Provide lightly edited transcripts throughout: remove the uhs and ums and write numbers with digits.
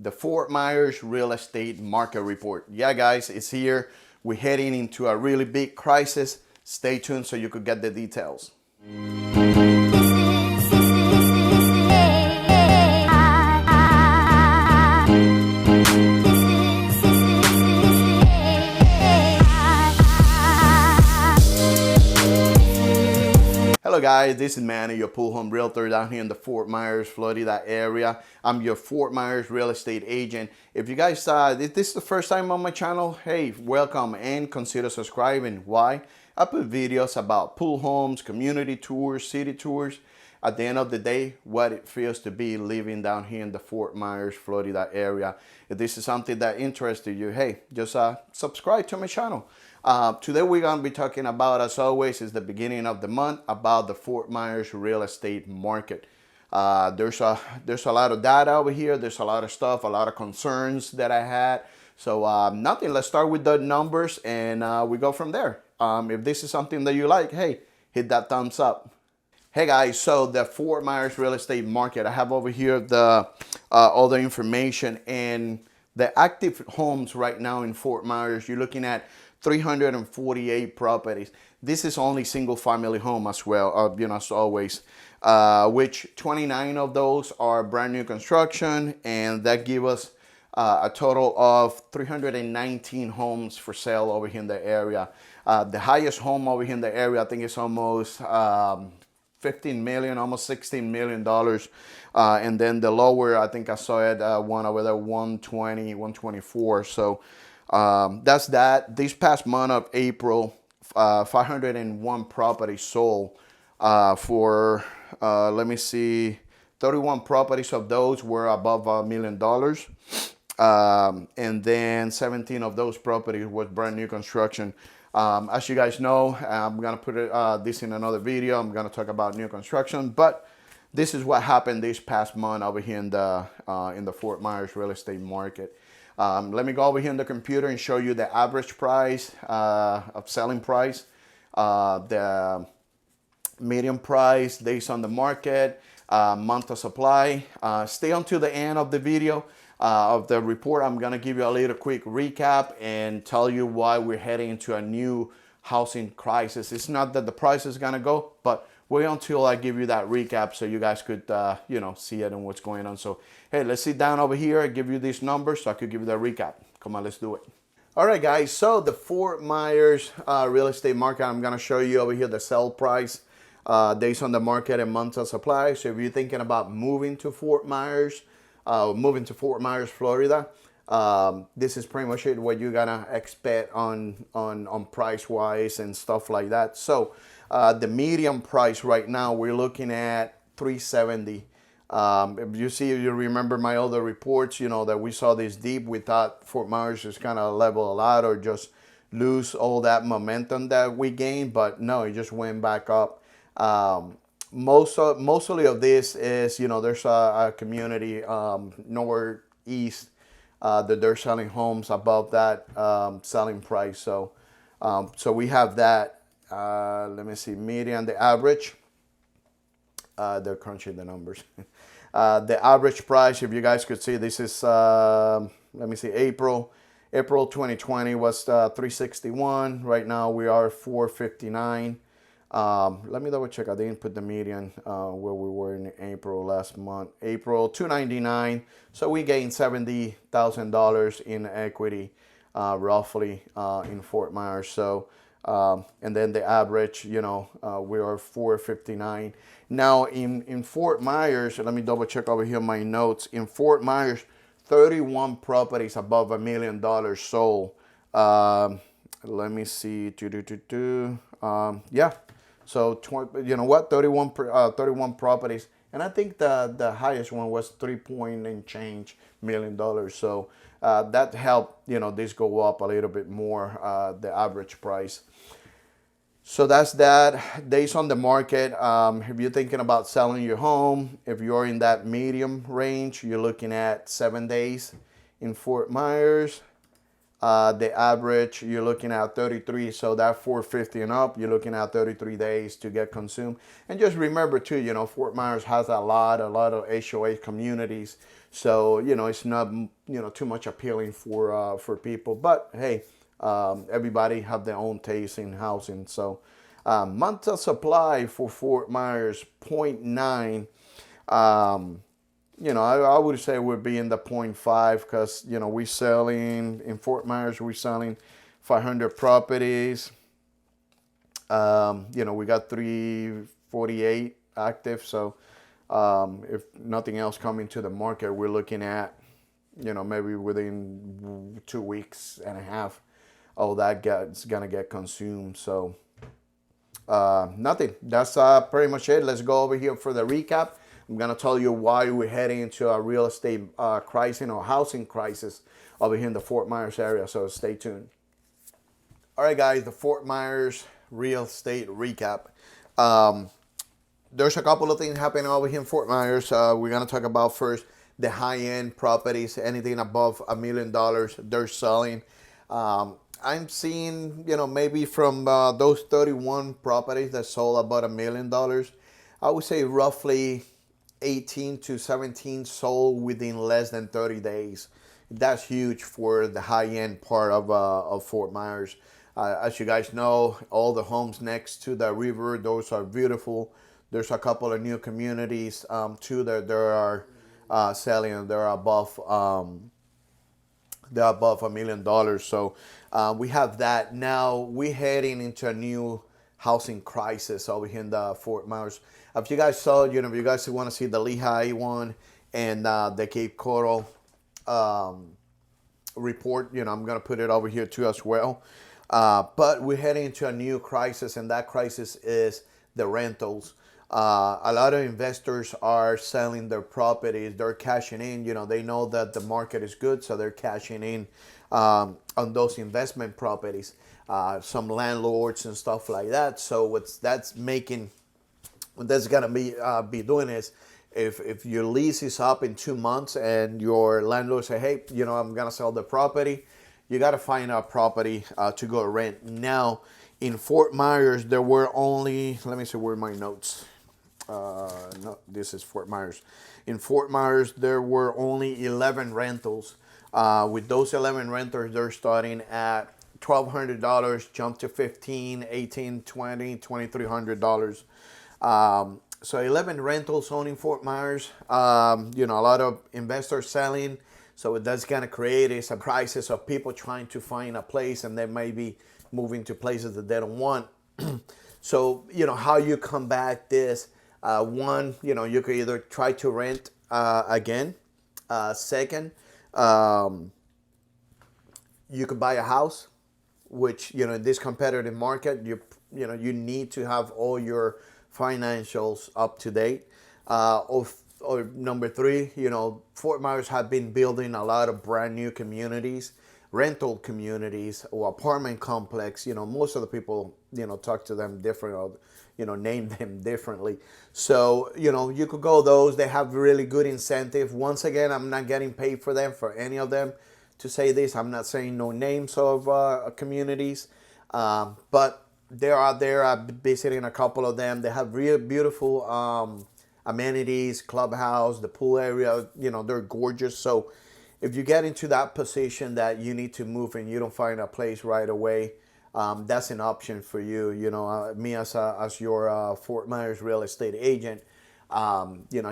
the Fort Myers real estate market report. Yeah, guys, it's here. We're heading into a really big crisis. Stay tuned so you could get the details. Hello guys, this is Manny, your pool home realtor down here in the Fort Myers, Florida area. I'm your Fort Myers real estate agent. If you guys, if this is the first time on my channel, hey, welcome and consider subscribing. Why? I put videos about pool homes, community tours, city tours. At the end of the day, what it feels to be living down here in the Fort Myers, Florida area. If this is something that interested you, hey, just subscribe to my channel. Today we're going to be talking about, as always, is the beginning of the month, about the Fort Myers real estate market. There's a lot of data over here. There's a lot of stuff, a lot of concerns that I had. So nothing, let's start with the numbers and we go from there. If this is something that you like, hey, hit that thumbs up. Hey guys, so the Fort Myers real estate market, I have over here the all the information, and the active homes right now in Fort Myers, you're looking at 348 properties. This is only single family home as well, as always, which 29 of those are brand new construction, and that give us a total of 319 homes for sale over here in the area. The highest home over here in the area, I think it's almost 15 million, almost 16 million dollars, and then the lower, I think I saw it one over there, 120, 124. So that's that. This past month of April, 501 properties sold for let me see, 31 properties of those were above $1 million, and then 17 of those properties was brand new construction. As you guys know, I'm gonna put this in another video. I'm gonna talk about new construction, but this is what happened this past month over here in the Fort Myers real estate market. Let me go over here in the computer and show you the average price of selling price, the median price, days on the market, month of supply. Stay until the end of the video. Of the report. I'm gonna give you a little quick recap and tell you why we're heading into a new housing crisis. It's not that the price is gonna go, but wait until I give you that recap so you guys could see it and what's going on. So hey, let's sit down over here and give you these numbers so I could give you the recap. Come on, let's do it. All right guys, so the Fort Myers real estate market, I'm gonna show you over here the sell price, days on the market and months of supply. So if you're thinking about moving to Fort Myers, Florida, this is pretty much it, what you're gonna expect on price wise and stuff like that. So the median price right now, we're looking at 370. If you remember my other reports, that we saw this deep, we thought Fort Myers is kind of level a lot or just lose all that momentum that we gained, but no, it just went back up. Mostly of this is, there's a community northeast that they're selling homes above that selling price. So we have that. Let me see, median, the average. They're crunching the numbers. The average price, if you guys could see, this is let me see, April 2020 was 361. Right now we are 459. Let me double check. I didn't put the median where we were in April last month. April 299. So we gained $70,000 in equity, roughly, in Fort Myers. So and then the average, we are 459. Now in Fort Myers, let me double check over here my notes. In Fort Myers, 31 properties above $1 million sold. Let me see. Yeah. So, 31 properties. And I think the highest one was 3 point and change $million. So that helped, this go up a little bit more, the average price. So that's that. Days on the market. If you're thinking about selling your home, if you're in that medium range, you're looking at 7 days in Fort Myers. The average, you're looking at 33, so that 450 and up, you're looking at 33 days to get consumed. And just remember too, Fort Myers has a lot of HOA communities. So it's not too much appealing for people. But hey, everybody have their own taste in housing. So month of supply for Fort Myers, zero point 0.9. I would say we're being the 0.5 because we selling in Fort Myers, we're selling 500 properties. We got 348 active. So if nothing else coming to the market, we're looking at maybe within 2 weeks and a half, all that gets gonna get consumed. So nothing. That's pretty much it. Let's go over here for the recap. I'm gonna tell you why we're heading into a real estate crisis or housing crisis over here in the Fort Myers area. So stay tuned. All right, guys, the Fort Myers real estate recap. There's a couple of things happening over here in Fort Myers. We're gonna talk about first the high-end properties, anything above $1 million, they're selling. I'm seeing, maybe from those 31 properties that sold about $1 million, I would say roughly 18 to 17 sold within less than 30 days. That's huge for the high-end part of Fort Myers. As you guys know, all the homes next to the river, those are beautiful. There's a couple of new communities too that there are selling. They're above $1 million. So we have that. Now we're heading into a new housing crisis over here in the Fort Myers. If you guys saw, if you guys want to see the Lehigh one and the Cape Coral report, I'm gonna put it over here too as well. But we're heading into a new crisis, and that crisis is the rentals. A lot of investors are selling their properties. They're cashing in. They know that the market is good, so they're cashing in on those investment properties. Some landlords and stuff like that. So what that's gonna be doing is, if your lease is up in 2 months and your landlord say, hey, I'm gonna sell the property, you got to find a property to go rent. Now, in Fort Myers, there were only, let me see where my notes. No, this is Fort Myers. In Fort Myers, there were only 11 rentals. With those 11 renters, they're starting at $1,200, jump to $1,500, $1,800, $2,000, $2,300. So 11 rentals only in Fort Myers. A lot of investors selling. So that's going to create a crisis of people trying to find a place, and they may be moving to places that they don't want. So, how you combat this, one, you could either try to rent again. Second, you could buy a house, which, in this competitive market, you need to have all your financials up to date. Or number three, Fort Myers have been building a lot of brand new communities, rental communities or apartment complex. Most of the people, talk to them different, or, name them differently. So, you could go those. They have really good incentive. Once again, I'm not getting paid for them, for any of them, to say this. I'm not saying no names of communities, but they're out there. I've been visiting a couple of them. They have real beautiful amenities, clubhouse, the pool area, they're gorgeous. So if you get into that position that you need to move and you don't find a place right away, that's an option for you. Me as your Fort Myers real estate agent,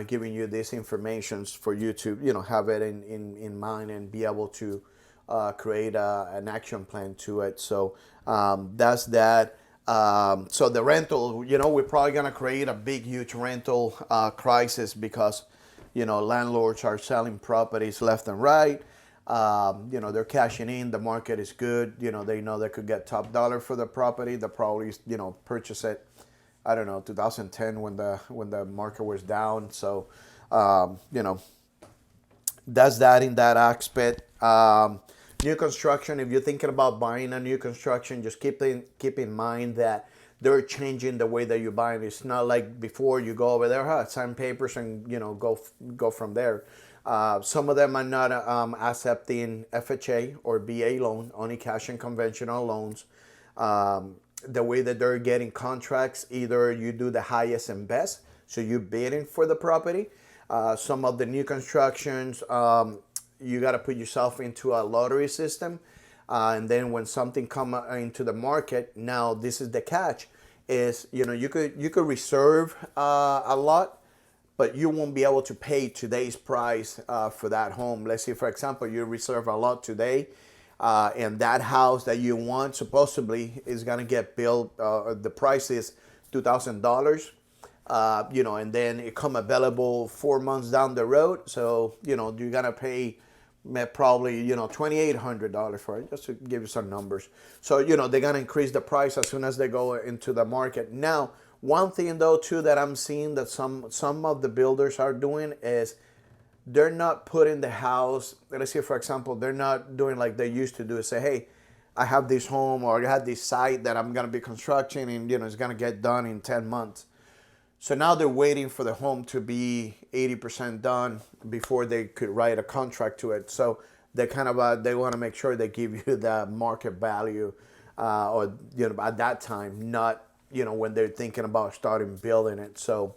giving you this information for you to, have it in mind and be able to create an action plan to it. So that's that. So the rental, we're probably going to create a big, huge rental crisis because, landlords are selling properties left and right. They're cashing in. The market is good. They know they could get top dollar for the property. They'll probably, purchase it, I don't know, 2010 when the market was down. So, that's that in that aspect. New construction, if you're thinking about buying a new construction, just keep in mind that they're changing the way that you're buying. It's not like before you go over there, sign papers and go from there. Some of them are not accepting FHA or BA loan, only cash and conventional loans. The way that they're getting contracts, either you do the highest and best, so you're bidding for the property, Some of the new constructions, you got to put yourself into a lottery system. And then when something come into the market, now this is the catch, is you could reserve a lot, but you won't be able to pay today's price for that home. Let's say, for example, you reserve a lot today, and that house that you want supposedly is gonna get built. The price is $2,000, and then it come available 4 months down the road. So you're gonna pay probably $2,800 for it, just to give you some numbers. So they're gonna increase the price as soon as they go into the market. Now, one thing though too that I'm seeing that some of the builders are doing is they're not putting the house. Let's say, for example, they're not doing like they used to do. Say, hey, I have this home or I have this site that I'm gonna be constructing, and it's gonna get done in 10 months. So now they're waiting for the home to be 80% done before they could write a contract to it. So they kind of they want to make sure they give you the market value, or at that time, not when they're thinking about starting building it. So,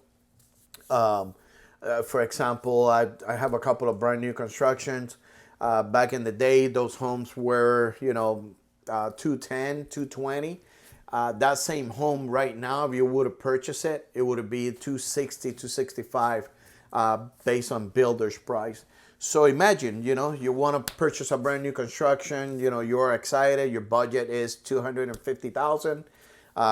for example, I have a couple of brand new constructions. Back in the day, those homes were 210, 220. That same home right now, if you would have purchased it, it would be 260, 265, based on builder's price. So imagine, you want to purchase a brand new construction, you're excited, your budget is 250,000.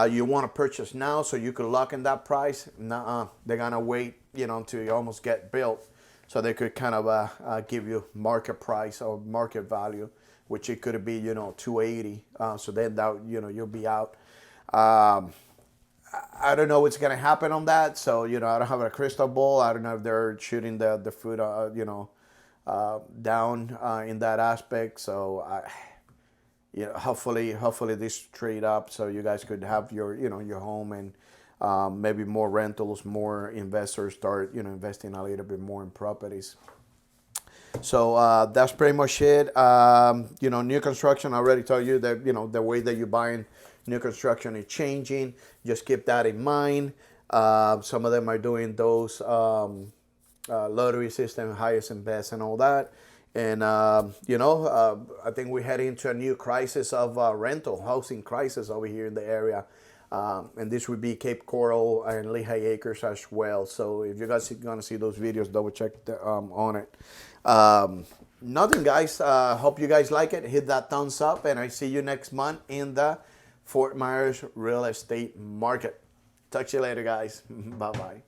You want to purchase now so you could lock in that price. Nuh-uh. They're gonna wait, until you almost get built, so they could kind of give you market price or market value, which it could be 280. So then that you'll be out. I don't know what's gonna happen on that. So I don't have a crystal ball. I don't know if they're shooting the food down in that aspect. So hopefully this trade up so you guys could have your your home, and maybe more rentals, more investors start investing a little bit more in properties. So that's pretty much it. New construction, I already told you that the way that you're buying new construction is changing. Just keep that in mind. Some of them are doing those lottery system, highest and best, and all that. And I think we're heading into a new crisis of rental housing crisis over here in the area. And this would be Cape Coral and Lehigh Acres as well. So if you guys are gonna see those videos, double check on it. Nothing, guys. Hope you guys like it. Hit that thumbs up, and I see you next month in the Fort Myers real estate market. Talk to you later, guys. Bye bye.